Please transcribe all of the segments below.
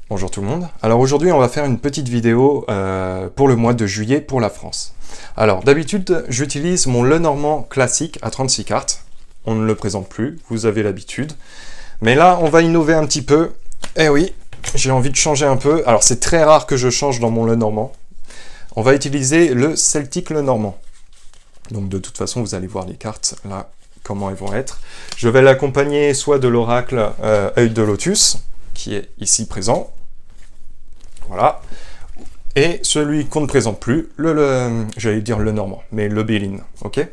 Bonjour tout le monde. Alors aujourd'hui on va faire une petite vidéo pour le mois de juillet pour la France. Alors d'habitude j'utilise mon Lenormand classique à 36 cartes. On ne le présente plus, vous avez l'habitude. Mais là on va innover un petit peu. Eh oui, j'ai envie de changer un peu. Alors c'est très rare que je change dans mon Lenormand. On va utiliser le Celtic Lenormand. Donc de toute façon vous allez voir les cartes là, comment elles vont être. Je vais l'accompagner soit de l'oracle œil de lotus, qui est ici présent. Voilà. Et celui qu'on ne présente plus, j'allais dire le normand, mais le Bélin, ok?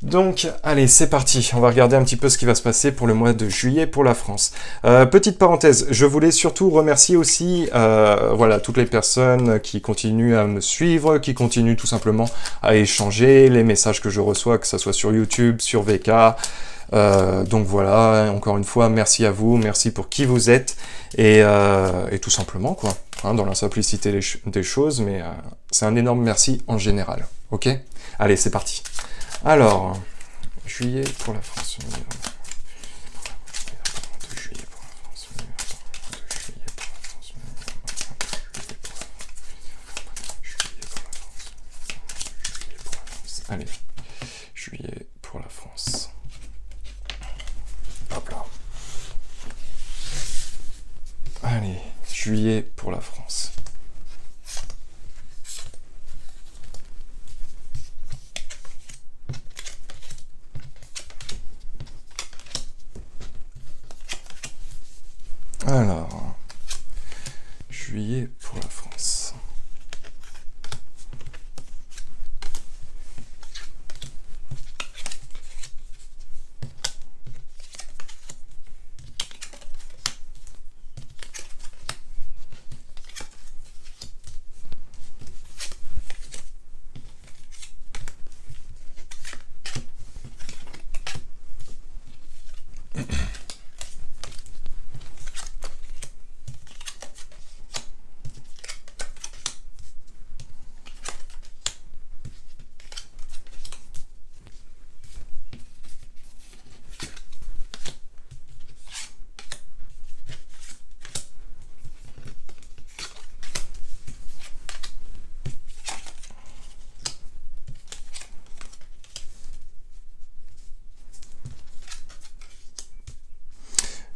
Donc, allez, c'est parti. On va regarder un petit peu ce qui va se passer pour le mois de juillet pour la France. Petite parenthèse, je voulais surtout remercier aussi voilà, toutes les personnes qui continuent à me suivre, qui continuent tout simplement à échanger les messages que je reçois, que ce soit sur YouTube, sur VK. Donc voilà, encore une fois, merci à vous, merci pour qui vous êtes, et tout simplement, quoi, hein, dans la simplicité des choses, mais c'est un énorme merci en général, ok? Allez, c'est parti. Alors, juillet pour la France. Allez, juillet pour la France. Hop là. Allez, juillet pour la France. Alors, juillet pour la France.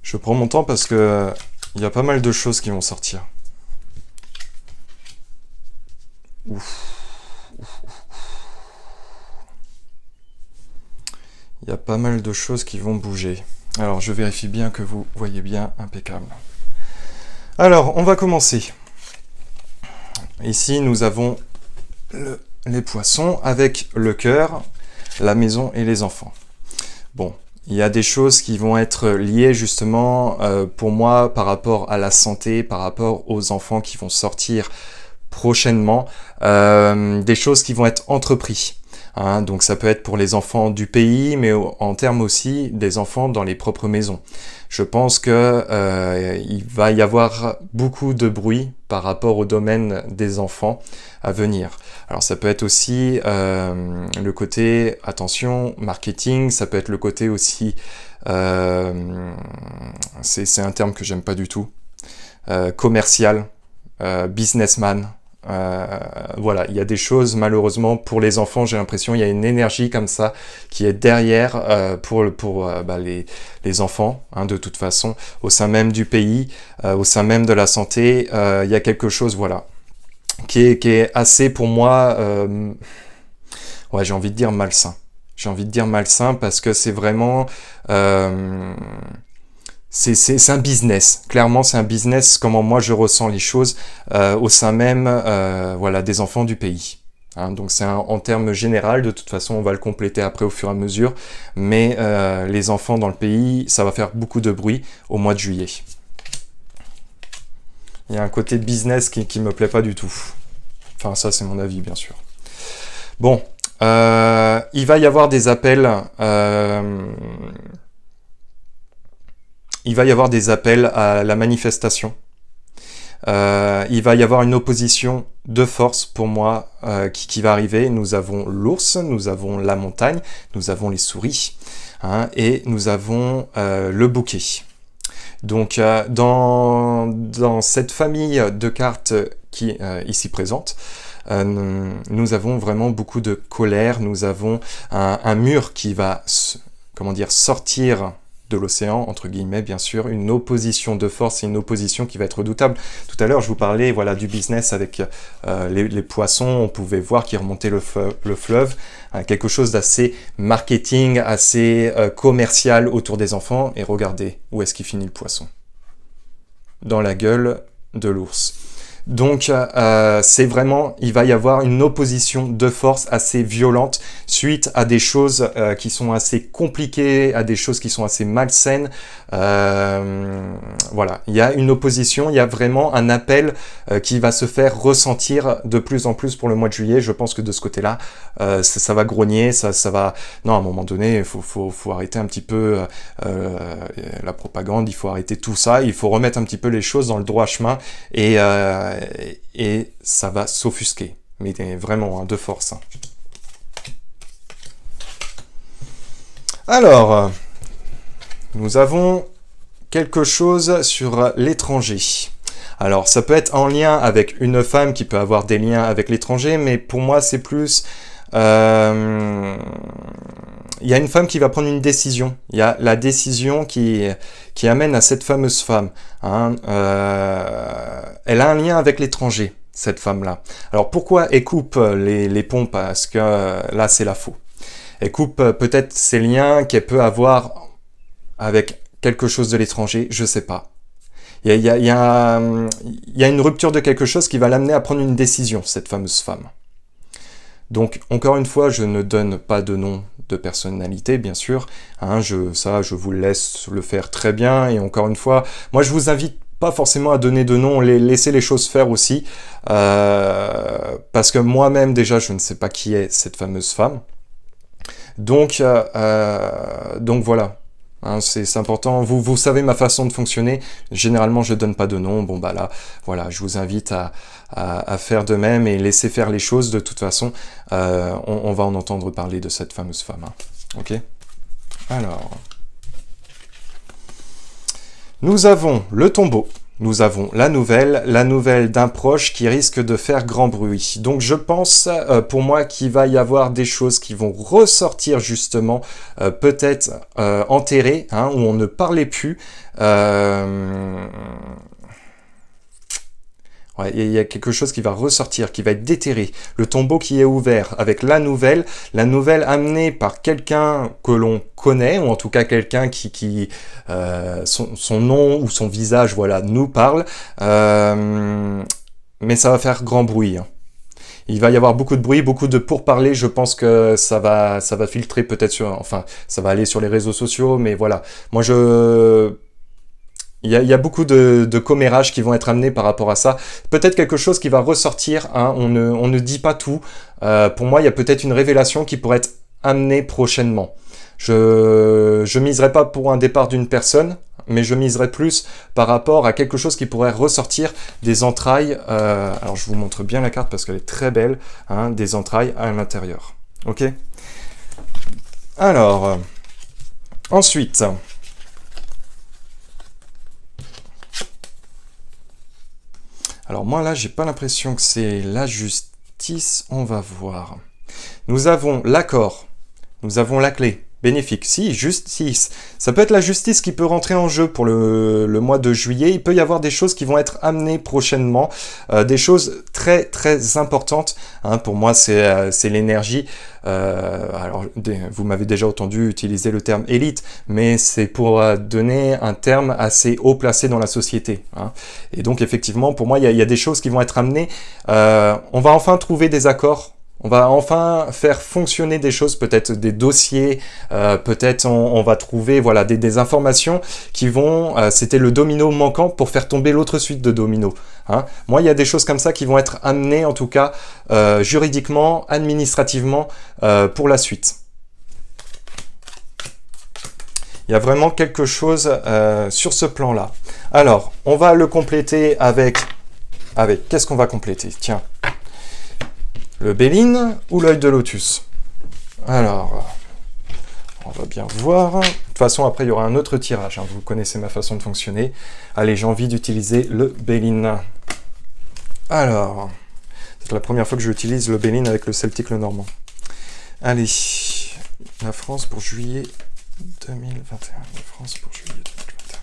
Je prends mon temps parce que il y a pas mal de choses qui vont sortir. Ouf. Il y a pas mal de choses qui vont bouger. Alors, je vérifie bien que vous voyez bien, impeccable. Alors, on va commencer. Ici, nous avons les poissons avec le cœur, la maison et les enfants. Bon. Il y a des choses qui vont être liées justement pour moi par rapport à la santé, par rapport aux enfants qui vont sortir prochainement, des choses qui vont être entreprises. Hein, donc ça peut être pour les enfants du pays, mais en termes aussi des enfants dans les propres maisons. Je pense que il va y avoir beaucoup de bruit par rapport au domaine des enfants à venir. Alors ça peut être aussi le côté, attention, marketing, ça peut être le côté aussi, c'est un terme que j'aime pas du tout, commercial, businessman. Voilà, il y a des choses malheureusement pour les enfants, j'ai l'impression il y a une énergie comme ça qui est derrière pour les enfants, hein, de toute façon, au sein même du pays, au sein même de la santé, il y a quelque chose, voilà, qui est assez pour moi, ouais, j'ai envie de dire malsain. J'ai envie de dire malsain parce que c'est vraiment... c'est un business, clairement c'est un business, comment moi je ressens les choses au sein même voilà, des enfants du pays. Hein, donc c'est en termes général, de toute façon on va le compléter après au fur et à mesure, mais les enfants dans le pays, ça va faire beaucoup de bruit au mois de juillet. Il y a un côté business qui me plaît pas du tout. Enfin ça c'est mon avis bien sûr. Bon, il va y avoir des appels... il va y avoir des appels à la manifestation. Il va y avoir une opposition de force pour moi qui va arriver. Nous avons l'ours, nous avons la montagne, nous avons les souris, hein, et nous avons le bouquet. Donc, dans cette famille de cartes qui est ici présente, nous avons vraiment beaucoup de colère, nous avons un mur qui va, comment dire, sortir de l'océan, entre guillemets, bien sûr, une opposition de force et une opposition qui va être redoutable. Tout à l'heure, je vous parlais voilà, du business avec les poissons, on pouvait voir qu'ils remontaient le fleuve, quelque chose d'assez marketing, assez commercial autour des enfants, et regardez où est-ce qu'il finit le poisson. Dans la gueule de l'ours. Donc, c'est vraiment, il va y avoir une opposition de force assez violente suite à des choses qui sont assez compliquées, à des choses qui sont assez malsaines. Voilà, il y a une opposition, il y a vraiment un appel qui va se faire ressentir de plus en plus pour le mois de juillet. Je pense que de ce côté-là, ça va grogner, ça va... Non, à un moment donné, il faut arrêter un petit peu la propagande, il faut arrêter tout ça, il faut remettre un petit peu les choses dans le droit chemin et ça va s'offusquer, mais vraiment de force. Alors, nous avons quelque chose sur l'étranger. Alors, ça peut être en lien avec une femme qui peut avoir des liens avec l'étranger, mais pour moi, c'est plus... il y a une femme qui va prendre une décision. Il y a la décision qui amène à cette fameuse femme. Hein. Elle a un lien avec l'étranger, cette femme-là. Alors pourquoi elle coupe les ponts? Parce que là, c'est la faux. Elle coupe peut-être ces liens qu'elle peut avoir avec quelque chose de l'étranger, je sais pas. Il y a une rupture de quelque chose qui va l'amener à prendre une décision, cette fameuse femme. Donc, encore une fois, je ne donne pas de nom de personnalité, bien sûr. Hein, je vous laisse le faire très bien. Et encore une fois, moi, je vous invite pas forcément à donner de nom, laisser les choses faire aussi. Parce que moi-même, déjà, je ne sais pas qui est cette fameuse femme. Donc voilà. Hein, c'est important, vous savez ma façon de fonctionner, généralement je donne pas de nom, bon bah là, voilà, je vous invite à faire de même et laisser faire les choses, de toute façon, on va en entendre parler de cette fameuse femme, hein. Ok. Alors, nous avons le tombeau. Nous avons la nouvelle d'un proche qui risque de faire grand bruit. Donc je pense, pour moi, qu'il va y avoir des choses qui vont ressortir justement, peut-être enterrées, hein, où on ne parlait plus. Ouais, il y a quelque chose qui va ressortir, qui va être déterré. Le tombeau qui est ouvert avec la nouvelle amenée par quelqu'un que l'on connaît, ou en tout cas quelqu'un qui son nom ou son visage, voilà, nous parle. Mais ça va faire grand bruit, hein. Il va y avoir beaucoup de bruit, beaucoup de pourparlers. Je pense que ça va filtrer peut-être sur... Enfin, ça va aller sur les réseaux sociaux, mais voilà. Moi, il y a beaucoup de commérages qui vont être amenés par rapport à ça. Peut-être quelque chose qui va ressortir, hein, on ne dit pas tout. Pour moi, il y a peut-être une révélation qui pourrait être amenée prochainement. Je miserai pas pour un départ d'une personne, mais je miserai plus par rapport à quelque chose qui pourrait ressortir des entrailles. Alors, je vous montre bien la carte parce qu'elle est très belle, hein, des entrailles à l'intérieur. Ok? Alors, ensuite... Alors moi là, j'ai pas l'impression que c'est la justice, on va voir. Nous avons l'accord, nous avons la clé, bénéfique, si, justice. Ça peut être la justice qui peut rentrer en jeu pour le mois de juillet. Il peut y avoir des choses qui vont être amenées prochainement, des choses très très importantes. Hein, pour moi, c'est l'énergie. Alors, vous m'avez déjà entendu utiliser le terme élite, mais c'est pour donner un terme assez haut placé dans la société. Hein. Et donc, effectivement, pour moi, il y a des choses qui vont être amenées. On va enfin trouver des accords. On va enfin faire fonctionner des choses, peut-être des dossiers, peut-être on va trouver voilà, des informations qui vont... C'était le domino manquant pour faire tomber l'autre suite de dominos. Hein. Moi, il y a des choses comme ça qui vont être amenées, en tout cas, juridiquement, administrativement, pour la suite. Il y a vraiment quelque chose sur ce plan-là. Alors, on va le compléter avec qu'est-ce qu'on va compléter? Tiens. Le Béline ou l'œil de lotus? Alors, on va bien voir. De toute façon, après, il y aura un autre tirage. Hein. Vous connaissez ma façon de fonctionner. Allez, j'ai envie d'utiliser le Bélin. Alors, c'est la première fois que j'utilise le Bélin avec le Celtic, le Normand. Allez, la France pour juillet 2021. La France pour juillet 2021.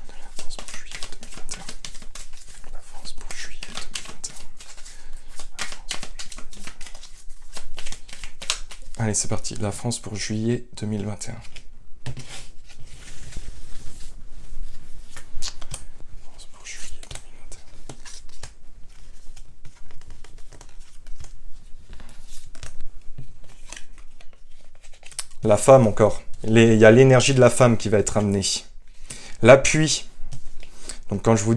La France pour juillet 2021. La France pour juillet 2021. Allez, c'est parti. La France pour juillet 2021. France pour juillet 2021. La femme encore. Il y a l'énergie de la femme qui va être amenée. L'appui. Donc quand je vous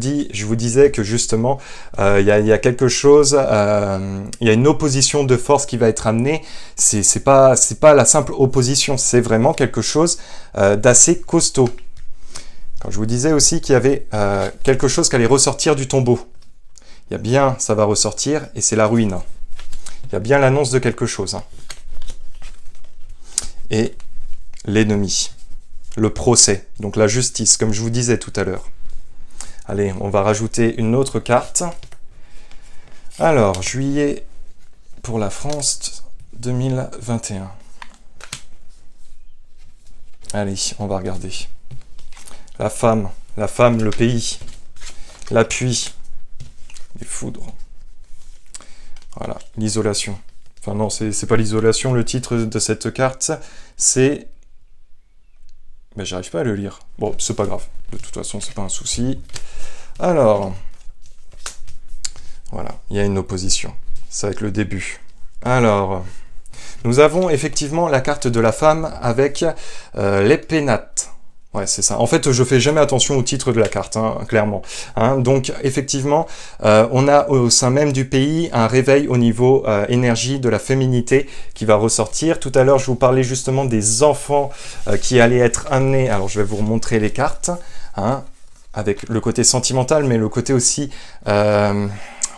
disais que justement, il y a quelque chose, il y a une opposition de force qui va être amenée. C'est pas la simple opposition, c'est vraiment quelque chose d'assez costaud. Quand je vous disais aussi qu'il y avait quelque chose qui allait ressortir du tombeau. Il y a bien, ça va ressortir, et c'est la ruine. Il y a bien l'annonce de quelque chose. Hein. Et l'ennemi, le procès, donc la justice, comme je vous disais tout à l'heure. Allez, on va rajouter une autre carte. Alors, juillet pour la France 2021. Allez, on va regarder. La femme, le pays, l'appui, les foudres. Voilà, l'isolation. Enfin non, c'est pas l'isolation, le titre de cette carte, c'est... Mais j'arrive pas à le lire. Bon, c'est pas grave. De toute façon, c'est pas un souci. Alors, voilà, il y a une opposition. Ça va être le début. Alors, nous avons effectivement la carte de la femme avec les pénates. Ouais, c'est ça. En fait, je fais jamais attention au titre de la carte, hein, clairement. Hein, donc, effectivement, on a au sein même du pays un réveil au niveau énergie de la féminité qui va ressortir. Tout à l'heure, je vous parlais justement des enfants qui allaient être amenés. Alors, je vais vous remontrer les cartes, hein, avec le côté sentimental, mais le côté aussi...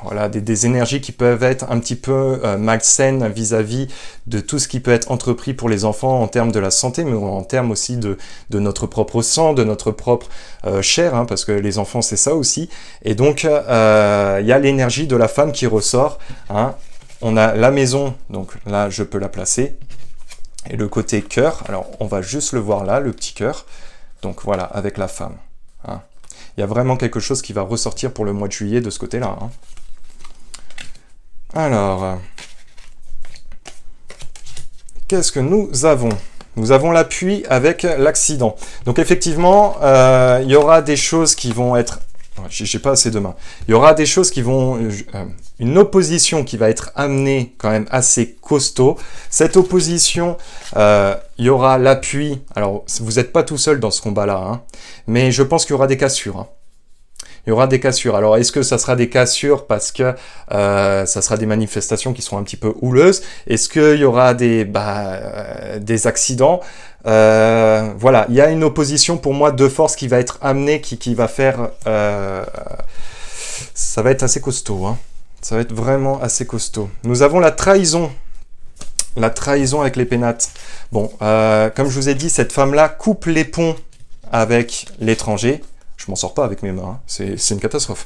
voilà, des énergies qui peuvent être un petit peu malsaines vis-à-vis de tout ce qui peut être entrepris pour les enfants en termes de la santé, mais en termes aussi de notre propre sang, de notre propre chair, hein, parce que les enfants, c'est ça aussi. Et donc, il y a l'énergie de la femme qui ressort. Hein. On a la maison, donc là, je peux la placer. Et le côté cœur, alors on va juste le voir là, le petit cœur. Donc voilà, avec la femme. Hein. Il y a vraiment quelque chose qui va ressortir pour le mois de juillet de ce côté-là. Hein. Alors, qu'est-ce que nous avons? Nous avons l'appui avec l'accident. Donc effectivement, il y aura des choses qui vont être... J'ai pas assez de mains. Il y aura des choses qui vont... une opposition qui va être amenée quand même assez costaud. Cette opposition, il y aura l'appui. Alors, vous n'êtes pas tout seul dans ce combat-là, hein, mais je pense qu'il y aura des cassures. Hein. Il y aura des cassures. Alors, est-ce que ça sera des cassures parce que ça sera des manifestations qui seront un petit peu houleuses? Est-ce qu'il y aura des accidents? Voilà, il y a une opposition pour moi de force qui va être amenée, qui va faire... ça va être assez costaud. Hein. Ça va être vraiment assez costaud. Nous avons la trahison. La trahison avec les pénates. Bon, comme je vous ai dit, cette femme-là coupe les ponts avec l'étranger. Je m'en sors pas avec mes mains, hein. C'est une catastrophe.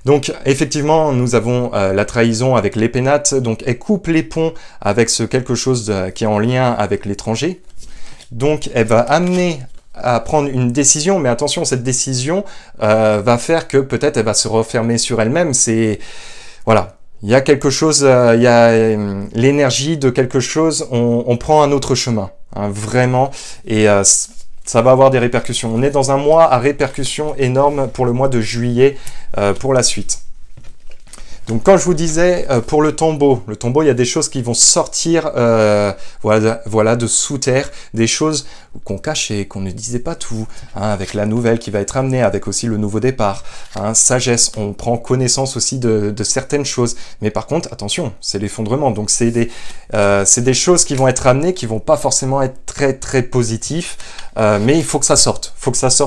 Donc, effectivement, nous avons la trahison avec les pénates. Donc, elle coupe les ponts avec quelque chose qui est en lien avec l'étranger. Donc, elle va amener à prendre une décision. Mais attention, cette décision va faire que peut-être elle va se refermer sur elle-même. C'est... Voilà. Il y a quelque chose, il y a l'énergie de quelque chose. On prend un autre chemin, hein, vraiment. Et... ça va avoir des répercussions. On est dans un mois à répercussions énormes pour le mois de juillet pour la suite. Donc quand je vous disais pour le tombeau, il y a des choses qui vont sortir voilà, de sous terre, des choses qu'on cachait, qu'on ne disait pas tout, hein, avec la nouvelle qui va être amenée, avec aussi le nouveau départ, hein, sagesse, on prend connaissance aussi de certaines choses. Mais par contre, attention, c'est l'effondrement, donc c'est des choses qui vont être amenées, qui vont pas forcément être très très positifs, mais il faut que ça sorte,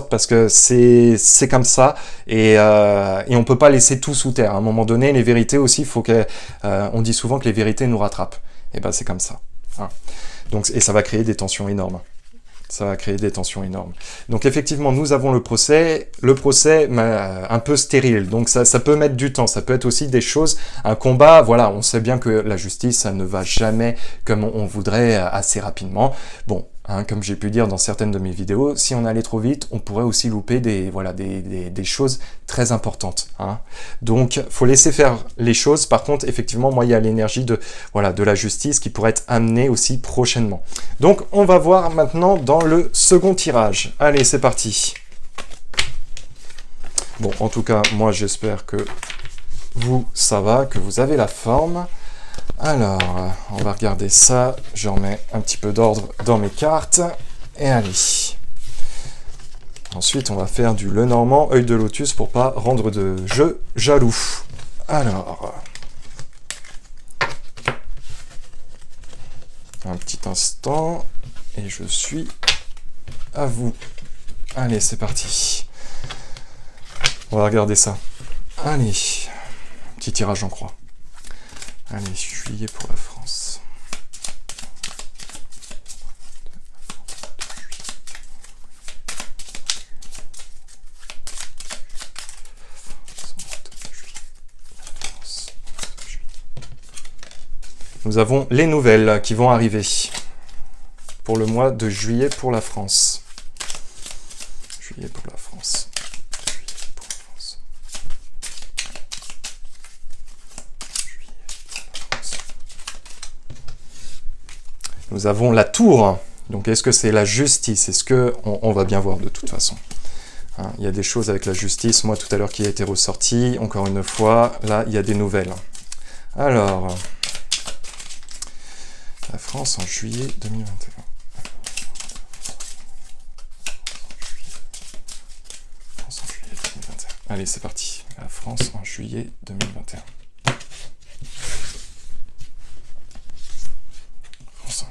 parce que c'est comme ça, et on peut pas laisser tout sous terre. À un moment donné, les vérités aussi, on dit souvent que les vérités nous rattrapent. Et ben c'est comme ça. Hein. Donc, et ça va créer des tensions énormes. Ça va créer des tensions énormes. Donc effectivement, nous avons le procès un peu stérile. Donc ça peut mettre du temps, ça peut être aussi des choses, un combat, voilà, on sait bien que la justice, ça ne va jamais comme on voudrait assez rapidement. Bon, hein, comme j'ai pu dire dans certaines de mes vidéos, si on allait trop vite, on pourrait aussi louper des choses très importantes. Hein. Donc, faut laisser faire les choses. Par contre, effectivement, moi, il y a l'énergie de la justice qui pourrait être amenée aussi prochainement. Donc, on va voir maintenant dans le second tirage. Allez, c'est parti. Bon, en tout cas, moi, j'espère que vous, ça va, que vous avez la forme. Alors, on va regarder ça. Je remets un petit peu d'ordre dans mes cartes. Et allez. Ensuite, on va faire du Lenormand, œil de lotus pour pas rendre de jeu jaloux. Alors, un petit instant. Et je suis à vous. Allez, c'est parti. On va regarder ça. Allez. Petit tirage en croix. Allez, juillet pour la France. Nous avons les nouvelles qui vont arriver pour le mois de juillet pour la France. Juillet pour la France. Nous avons la tour. Donc, est-ce que c'est la justice? Est-ce que on va bien voir de toute façon. Hein, il y a des choses avec la justice. Moi, tout à l'heure, qui a été ressorti. Encore une fois, là, il y a des nouvelles. Alors, la France en juillet 2021. France en juillet 2021. Allez, c'est parti. La France en juillet 2021.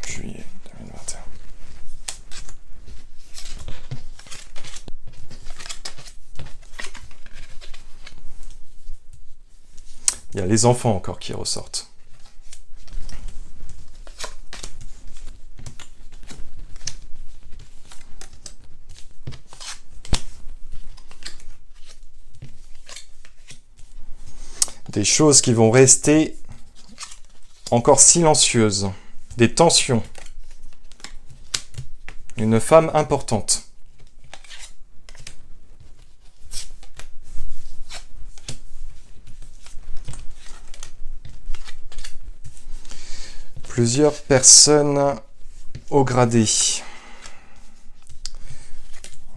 Juillet 2021. Il y a les enfants encore qui ressortent. Des choses qui vont rester encore silencieuses. Des tensions. Une femme importante. Plusieurs personnes au gradé.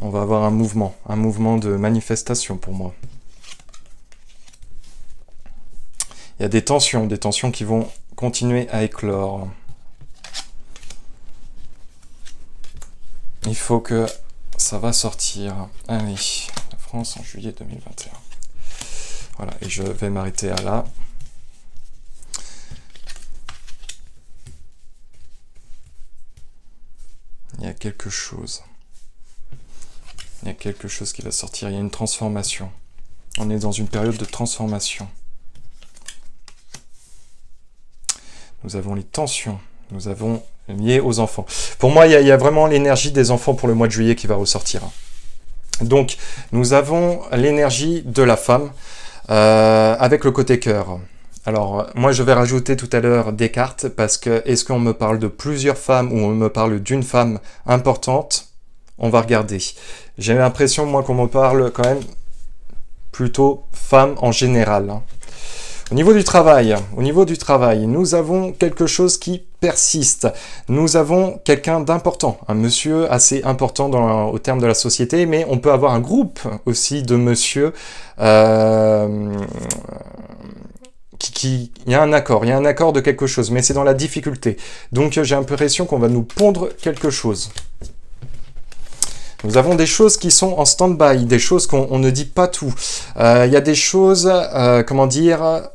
On va avoir un mouvement de manifestation pour moi. Il y a des tensions qui vont continuer à éclore. Il faut que ça va sortir. Allez, la France en juillet 2021. Voilà, et je vais m'arrêter à là. Il y a quelque chose. Il y a quelque chose qui va sortir. Il y a une transformation. On est dans une période de transformation. Nous avons les tensions. Nous avons lié aux enfants. Pour moi, il y a vraiment l'énergie des enfants pour le mois de juillet qui va ressortir. Donc, nous avons l'énergie de la femme avec le côté cœur. Alors, moi, je vais rajouter tout à l'heure des cartes parce que est-ce qu'on me parle de plusieurs femmes ou on me parle d'une femme importante? On va regarder. J'ai l'impression, moi, qu'on me parle quand même plutôt femme en général. Au niveau du travail, nous avons quelque chose qui persiste. Nous avons quelqu'un d'important, un monsieur assez important au terme de la société, mais on peut avoir un groupe aussi de monsieur il y a un accord de quelque chose, mais c'est dans la difficulté. Donc j'ai l'impression qu'on va nous pondre quelque chose. Nous avons des choses qui sont en stand-by, des choses qu'on ne dit pas tout. Il y a des choses, comment dire,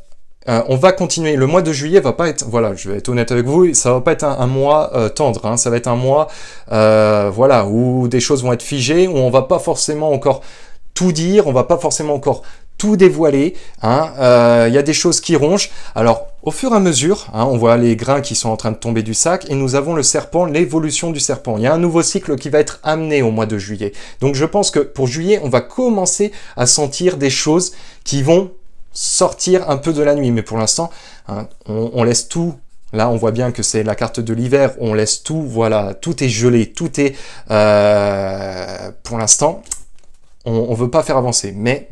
on va continuer. Le mois de juillet va pas être, voilà, je vais être honnête avec vous, ça va pas être un mois tendre, hein, ça va être un mois, voilà, où des choses vont être figées, où on va pas forcément encore tout dire, on va pas forcément encore tout dévoiler. Hein. Y a des choses qui rongent. Alors, au fur et à mesure, hein, on voit les grains qui sont en train de tomber du sac et nous avons le serpent, l'évolution du serpent. Il y a un nouveau cycle qui va être amené au mois de juillet. Donc, je pense que pour juillet, on va commencer à sentir des choses qui vont sortir un peu de la nuit. Mais pour l'instant, hein, on laisse tout. Là, on voit bien que c'est la carte de l'hiver. On laisse tout, voilà, tout est gelé, tout est... pour l'instant... On ne veut pas faire avancer, mais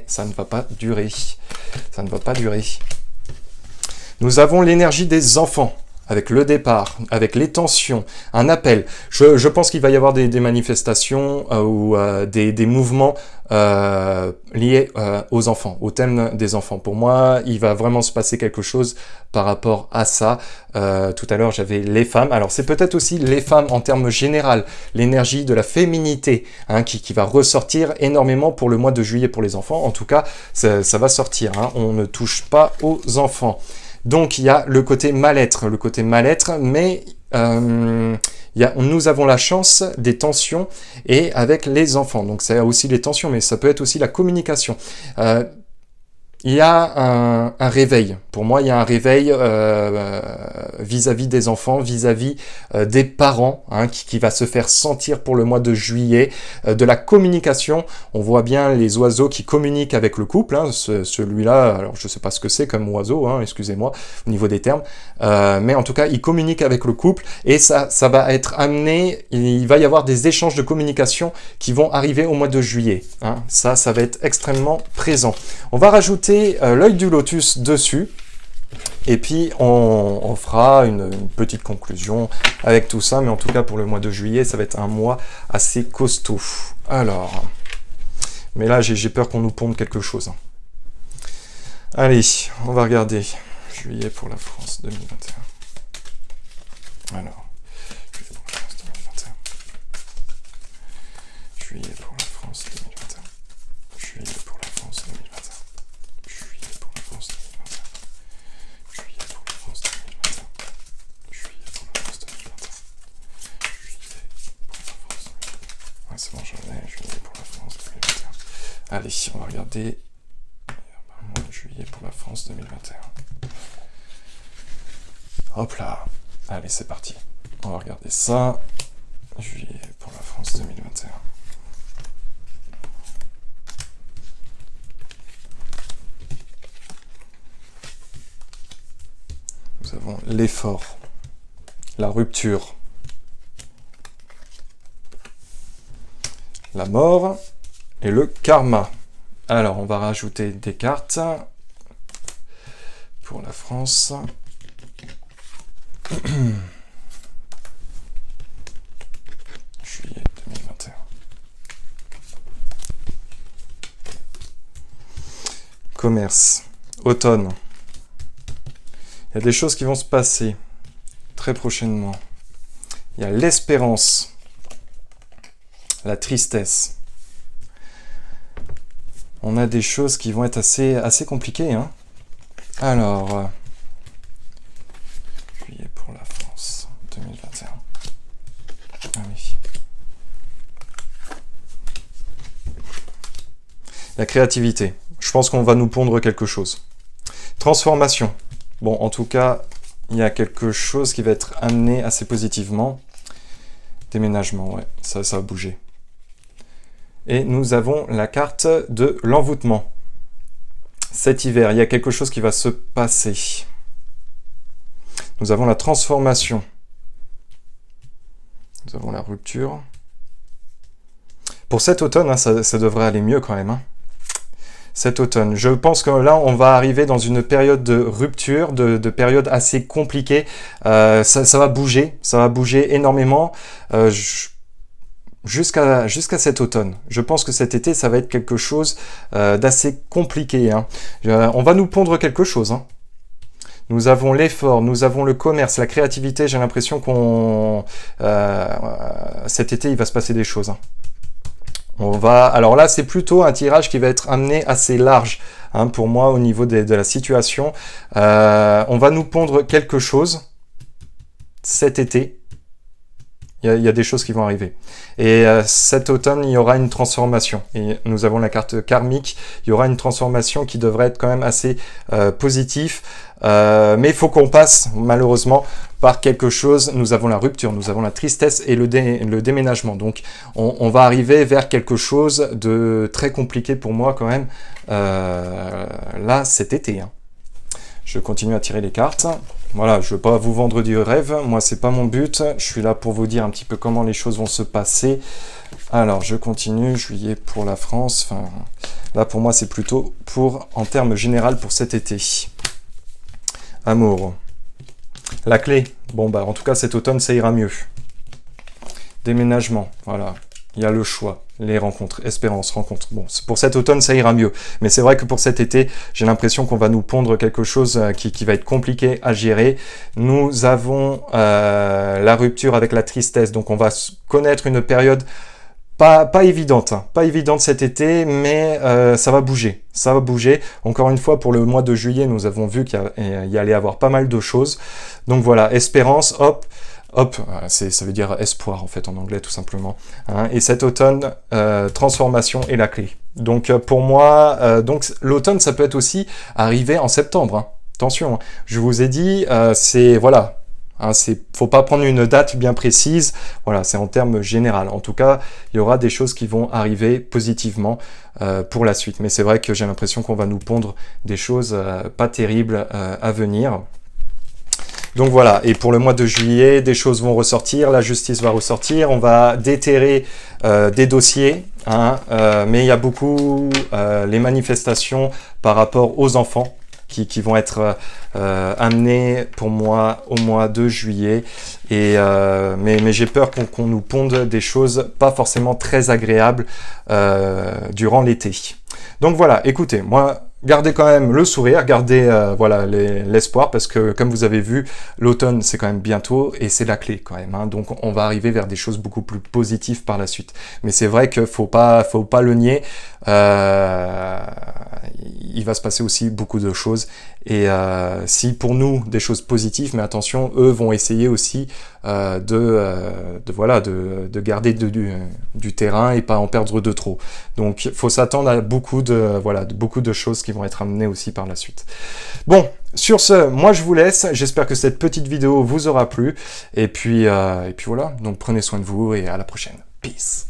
ça ne va pas durer. Ça ne va pas durer. Nous avons l'énergie des enfants, avec le départ, avec les tensions, un appel. Je pense qu'il va y avoir des manifestations ou des mouvements liés aux enfants, au thème des enfants. Pour moi, il va vraiment se passer quelque chose par rapport à ça. Tout à l'heure, j'avais les femmes. Alors, c'est peut-être aussi les femmes en termes général, l'énergie de la féminité hein, qui va ressortir énormément pour le mois de juillet pour les enfants. En tout cas, ça va sortir. Hein. On ne touche pas aux enfants. Donc, il y a le côté mal-être, mais nous avons la chance des tensions et avec les enfants. Donc, c'est aussi les tensions, mais ça peut être aussi la communication. Il y a un réveil. Pour moi, il y a un réveil vis-à-vis des enfants, vis-à-vis des parents, hein, qui va se faire sentir pour le mois de juillet. De la communication, on voit bien les oiseaux qui communiquent avec le couple. Hein, celui-là, alors je ne sais pas ce que c'est comme oiseau, hein, excusez-moi, au niveau des termes. Mais en tout cas, il communique avec le couple et ça va être amené, il va y avoir des échanges de communication qui vont arriver au mois de juillet. Hein. Ça va être extrêmement présent. On va rajouter l'œil du lotus dessus et puis on fera une petite conclusion avec tout ça, mais en tout cas pour le mois de juillet ça va être un mois assez costaud. Alors, mais là j'ai peur qu'on nous ponde quelque chose. Allez, on va regarder juillet pour la France 2021. Alors, juillet pour la France 2021. Juillet pour la France 2021. Juillet pour la France 2021. Juillet pour la France 2021. Juillet pour la France 2021. Juillet pour la France 2021. Ouais, c'est bon, j'en ai. Juillet pour la France 2021. Allez, on va regarder. Juillet pour la France 2021. Hop là. Allez, c'est parti. On va regarder ça. Juillet pour la France 2021. Nous avons l'effort, la rupture, la mort et le karma. Alors, on va rajouter des cartes pour la France. Juillet 2021. Commerce, automne. Il y a des choses qui vont se passer très prochainement. Il y a l'espérance, la tristesse. On a des choses qui vont être assez compliquées. Hein. Alors, juillet pour la France 2021. Ah oui. La créativité. Je pense qu'on va nous pondre quelque chose. Transformation. Bon, en tout cas, il y a quelque chose qui va être amené assez positivement. Déménagement, ouais, ça va bouger. Et nous avons la carte de l'envoûtement. Cet hiver, il y a quelque chose qui va se passer. Nous avons la transformation. Nous avons la rupture. Pour cet automne, hein, ça devrait aller mieux quand même. Hein. Cet automne. Je pense que là, on va arriver dans une période de rupture, de période assez compliquée. Ça va bouger énormément jusqu'à cet automne. Je pense que cet été, ça va être quelque chose d'assez compliqué. Hein. On va nous pondre quelque chose. Hein. Nous avons l'effort, nous avons le commerce, la créativité. J'ai l'impression qu'on cet été, il va se passer des choses. Hein. Alors là, c'est plutôt un tirage qui va être amené assez large hein, pour moi au niveau de la situation. On va nous pondre quelque chose cet été. Il y a des choses qui vont arriver. Et cet automne, il y aura une transformation. Et nous avons la carte karmique. Il y aura une transformation qui devrait être quand même assez positive. Mais il faut qu'on passe, malheureusement, par quelque chose. Nous avons la rupture, nous avons la tristesse et le déménagement. Donc, on va arriver vers quelque chose de très compliqué pour moi quand même, là, cet été. Hein. Je continue à tirer les cartes. Voilà, je ne veux pas vous vendre du rêve, moi c'est pas mon but, je suis là pour vous dire un petit peu comment les choses vont se passer. Alors je continue, juillet pour la France, enfin là pour moi c'est plutôt pour, en termes général pour cet été. Amour. La clé, bon bah en tout cas cet automne ça ira mieux. Déménagement, voilà. Il y a le choix, les rencontres, espérance, rencontre. Bon, pour cet automne, ça ira mieux. Mais c'est vrai que pour cet été, j'ai l'impression qu'on va nous pondre quelque chose qui va être compliqué à gérer. Nous avons la rupture avec la tristesse. Donc, on va connaître une période pas évidente. Hein, pas évidente cet été, mais ça va bouger. Ça va bouger. Encore une fois, pour le mois de juillet, nous avons vu qu'il y allait avoir pas mal de choses. Donc, voilà, espérance, hop. Hop, ça veut dire espoir en fait en anglais tout simplement. Hein. Et cet automne, transformation est la clé. Donc pour moi, donc l'automne ça peut être aussi arrivé en septembre. Hein. Attention, hein. Je vous ai dit, c'est voilà, hein, faut pas prendre une date bien précise. Voilà, c'est en termes général. En tout cas, il y aura des choses qui vont arriver positivement pour la suite. Mais c'est vrai que j'ai l'impression qu'on va nous pondre des choses pas terribles à venir. Donc voilà, et pour le mois de juillet, des choses vont ressortir, la justice va ressortir, on va déterrer des dossiers, hein, mais il y a beaucoup les manifestations par rapport aux enfants qui vont être amenées pour moi au mois de juillet, et, mais j'ai peur qu'on nous ponde des choses pas forcément très agréables durant l'été. Donc voilà, écoutez, moi... Gardez quand même le sourire, gardez voilà, l'espoir, parce que comme vous avez vu, l'automne c'est quand même bientôt et c'est la clé quand même. Hein, donc on va arriver vers des choses beaucoup plus positives par la suite. Mais c'est vrai qu'il faut pas le nier. Il va se passer aussi beaucoup de choses. Et si pour nous des choses positives, mais attention, eux vont essayer aussi de garder du terrain et pas en perdre de trop. Donc il faut s'attendre à beaucoup de choses qui vont être amenées aussi par la suite. Bon, sur ce, moi je vous laisse. J'espère que cette petite vidéo vous aura plu. Et puis voilà, donc prenez soin de vous et à la prochaine. Peace.